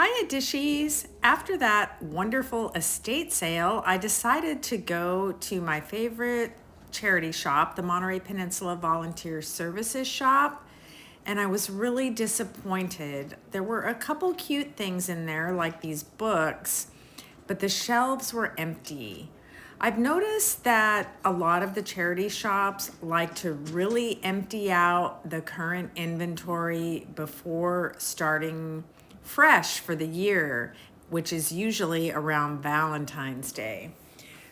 Hiya, dishies. After that wonderful estate sale, I decided to go to my favorite charity shop, the Monterey Peninsula Volunteer Services Shop, and I was really disappointed. There were a couple cute things in there, like these books, but the shelves were empty. I've noticed that a lot of the charity shops like to really empty out the current inventory before starting fresh for the year, which is usually around Valentine's Day.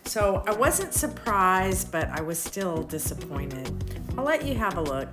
So I wasn't surprised, but I was still disappointed. I'll let you have a look.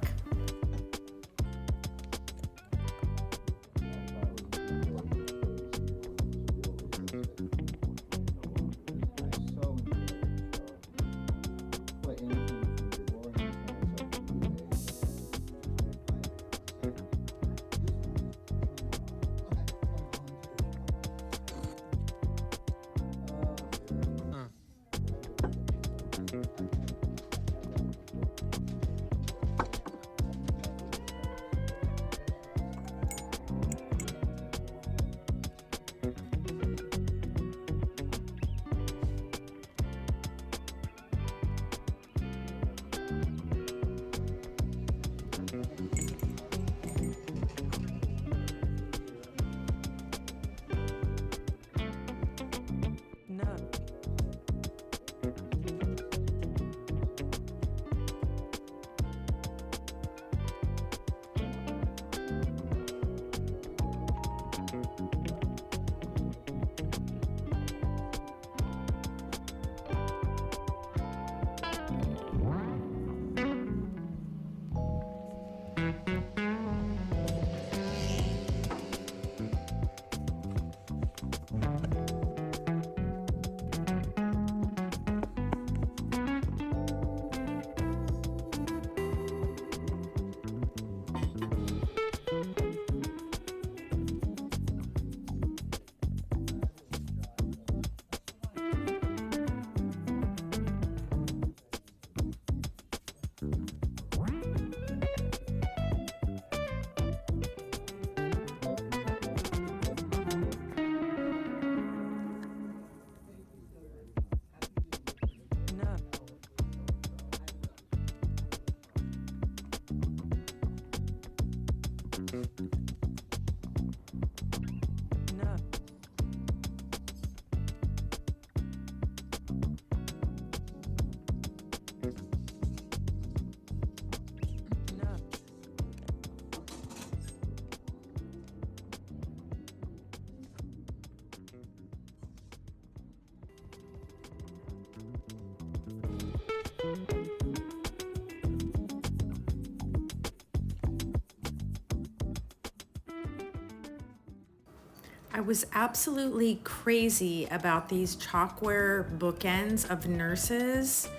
I was absolutely crazy about these chalkware bookends of nurses.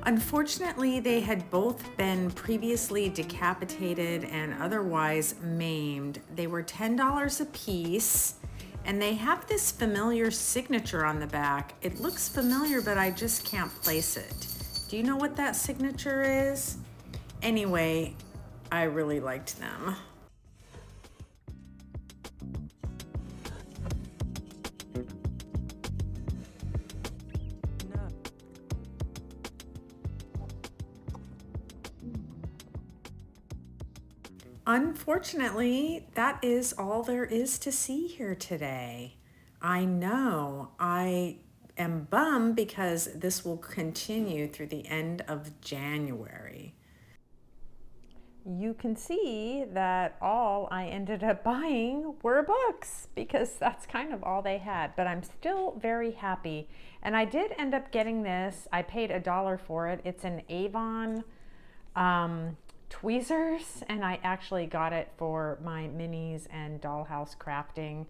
Unfortunately, they had both been previously decapitated and otherwise maimed. They were $10 a piece, and they have this familiar signature on the back. It looks familiar, but I just can't place it. Do you know what that signature is? Anyway, I really liked them. Unfortunately, that is all there is to see here today. I know I am bummed because this will continue through the end of January. You can see that all I ended up buying were books because that's kind of all they had, but I'm still very happy. And I did end up getting this. I paid $1 for it. It's an Avon tweezers, and I actually got it for my minis and dollhouse crafting.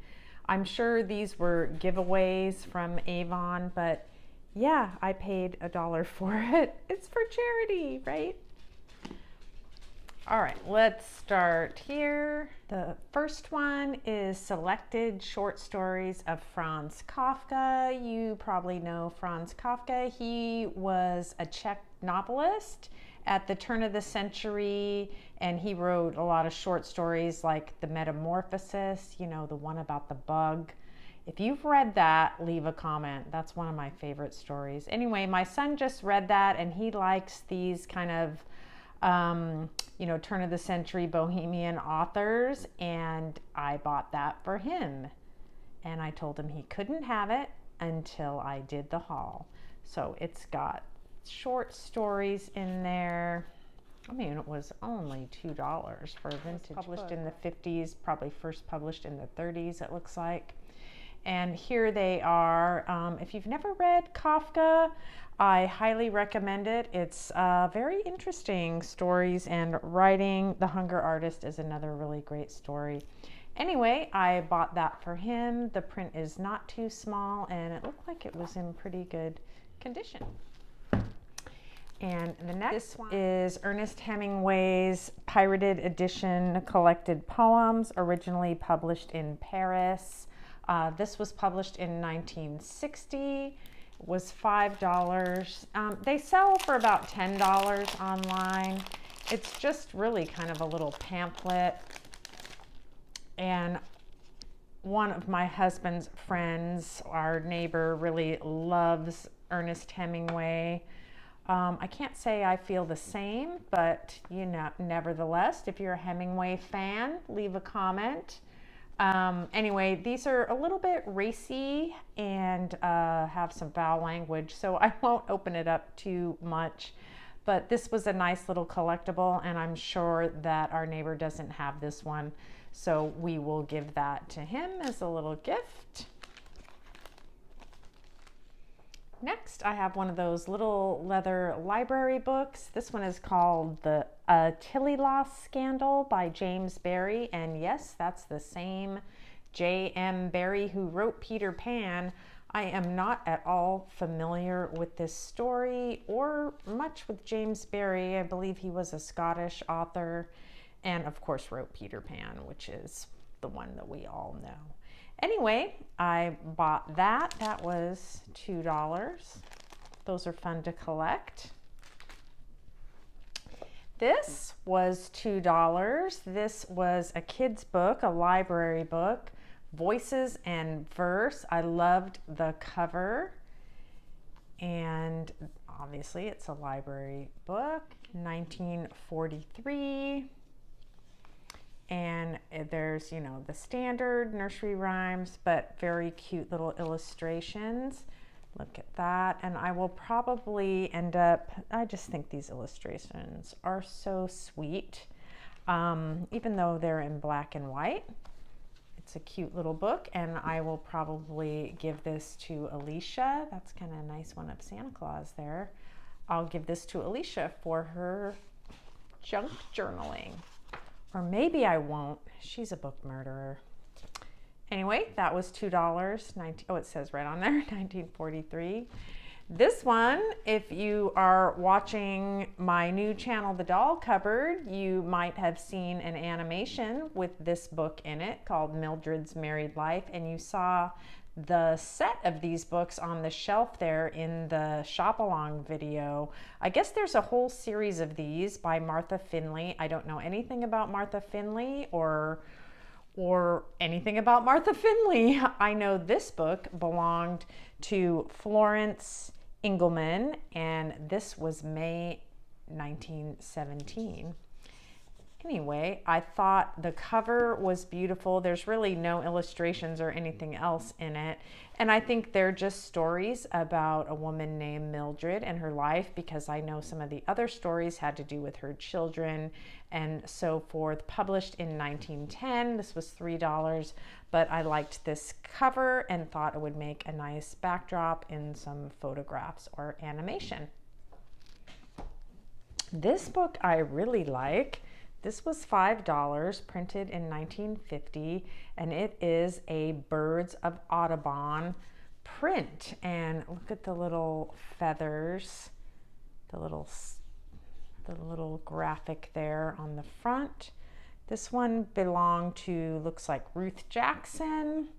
I'm sure these were giveaways from Avon, but yeah, I paid $1 for it. It's for charity, right? All right, let's start here. The first one is Selected Short Stories of Franz Kafka. You probably know Franz Kafka. He was a Czech novelist, at the turn of the century, and he wrote a lot of short stories like The Metamorphosis, you know, the one about the bug. If you've read that, leave a comment. That's one of my favorite stories. Anyway, my son just read that, and he likes these kind of, you know, turn of the century bohemian authors, and I bought that for him. And I told him he couldn't have it until I did the haul. So it's got short stories in there. I mean, it was only $2 for a vintage published book. In the 50s, probably first published in the 30s, it looks like. And here they are. If you've never read Kafka, I highly recommend it. It's very interesting stories and writing. The Hunger Artist is another really great story. Anyway, I bought that for him. The print is not too small, and it looked like it was in pretty good condition. And the next one is Ernest Hemingway's pirated edition collected poems, originally published in Paris. This was published in 1960, was $5. They sell for about $10 online. It's just really kind of a little pamphlet. And one of my husband's friends, our neighbor, really loves Ernest Hemingway. I can't say I feel the same, but you know, nevertheless, if you're a Hemingway fan, leave a comment. Anyway, these are a little bit racy and have some foul language, so I won't open it up too much. But this was a nice little collectible, and I'm sure that our neighbor doesn't have this one, so we will give that to him as a little gift. Next, I have one of those little leather library books. This one is called The Salinas Scandal by James Barrie. And yes, that's the same J.M. Barrie who wrote Peter Pan. I am not at all familiar with this story or much with James Barrie. I believe he was a Scottish author and of course wrote Peter Pan, which is the one that we all know. Anyway, I bought that. That was $2. Those are fun to collect. This was $2. This was a kid's book, a library book, Voices and Verse. I loved the cover. And obviously it's a library book, 1943. And there's, you know, the standard nursery rhymes, but very cute little illustrations. Look at that. And I will probably end up, I just think these illustrations are so sweet. Even though they're in black and white, it's a cute little book. And I will probably give this to Alicia. That's kind of a nice one of Santa Claus there. I'll give this to Alicia for her junk journaling. Or maybe I won't. She's a book murderer. Anyway, that was $2. Oh, it says right on there, 1943. This one, if you are watching my new channel, The Doll Cupboard, you might have seen an animation with this book in it called Mildred's Married Life, and you saw the set of these books on the shelf there in the shop along video. I guess there's a whole series of these by Martha Finley. I don't know anything about Martha Finley or anything about Martha Finley. I know this book belonged to Florence Engelman, and this was May 1917. Anyway, I thought the cover was beautiful. There's really no illustrations or anything else in it. And I think they're just stories about a woman named Mildred and her life, because I know some of the other stories had to do with her children and so forth. Published in 1910. This was $3, but I liked this cover and thought it would make a nice backdrop in some photographs or animation. This book I really like. This was $5, printed in 1950, and it is a Birds of Audubon print. And look at the little feathers, the little graphic there on the front. This one belonged to, looks like Ruth Jackson,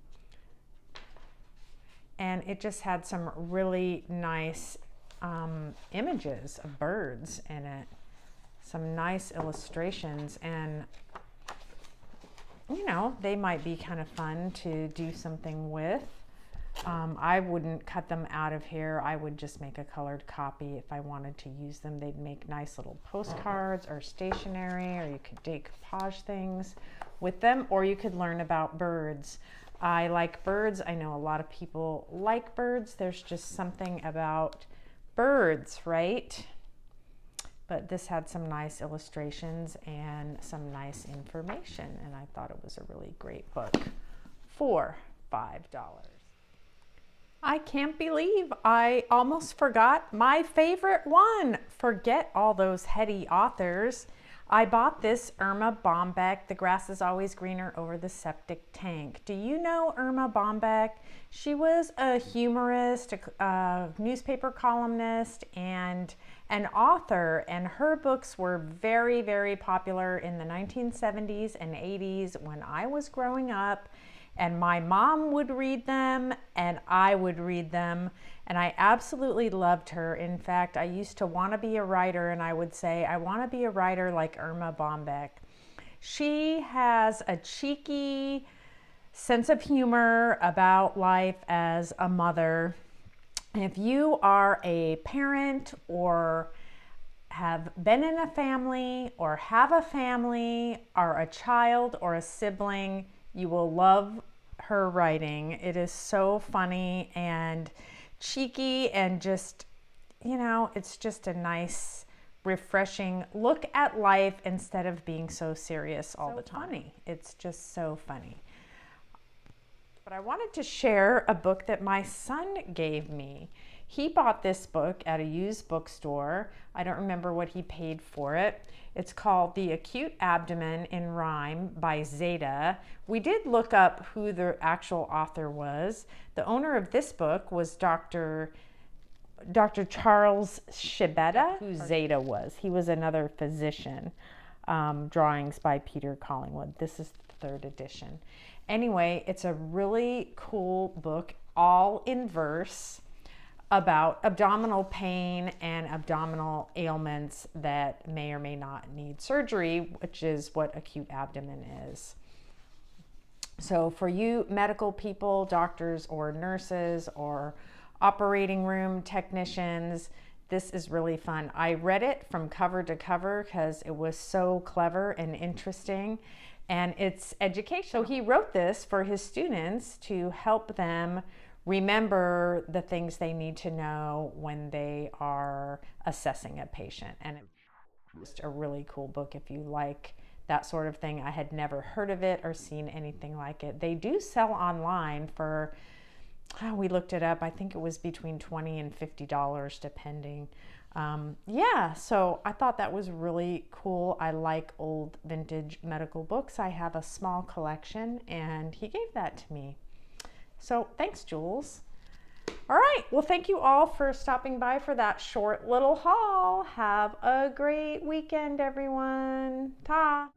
and it just had some really nice images of birds in it. some nice illustrations, and you know, they might be kind of fun to do something with. I wouldn't cut them out of here. I would just make a colored copy if I wanted to use them. They'd make nice little postcards or stationery, or you could decoupage things with them, or you could learn about birds. I like birds. I know a lot of people like birds. There's just something about birds, right? But this had some nice illustrations and some nice information, and I thought it was a really great book for $5. I can't believe I almost forgot my favorite one. Forget all those heady authors. I bought this Erma Bombeck, The Grass is Always Greener Over the Septic Tank. Do you know Erma Bombeck? She was a humorist, a newspaper columnist, and an author, and her books were very, very popular in the 1970s and 80s when I was growing up. And my mom would read them and I would read them, and I absolutely loved her. In fact, I used to want to be a writer, and I would say, I want to be a writer like Erma Bombeck. She has a cheeky sense of humor about life as a mother. And if you are a parent or have been in a family or have a family or a child or a sibling, you will love her writing. It is so funny and cheeky and just, you know, it's just a nice, refreshing look at life instead of being so serious all the time. Funny. It's just so funny. But I wanted to share a book that my son gave me. He bought this book at a used bookstore. I don't remember what he paid for it. It's called The Acute Abdomen in Rhyme by Zeta. We did look up who the actual author was. The owner of this book was Dr. Charles Shibetta, who Zeta was. He was another physician. Drawings by Peter Collingwood. This is the 3rd edition. Anyway, it's a really cool book, all in verse, about abdominal pain and abdominal ailments that may or may not need surgery, which is what acute abdomen is. So for you medical people, doctors or nurses or operating room technicians, this is really fun. I read it from cover to cover because it was so clever and interesting, and it's educational. So he wrote this for his students to help them remember the things they need to know when they are assessing a patient. And it's just a really cool book if you like that sort of thing. I had never heard of it or seen anything like it. They do sell online for, we looked it up, I think it was between $20 and $50 depending. Yeah, so I thought that was really cool. I like old vintage medical books. I have a small collection, and he gave that to me. So thanks, Jules. All right, well, thank you all for stopping by for that short little haul. Have a great weekend, everyone. Ta!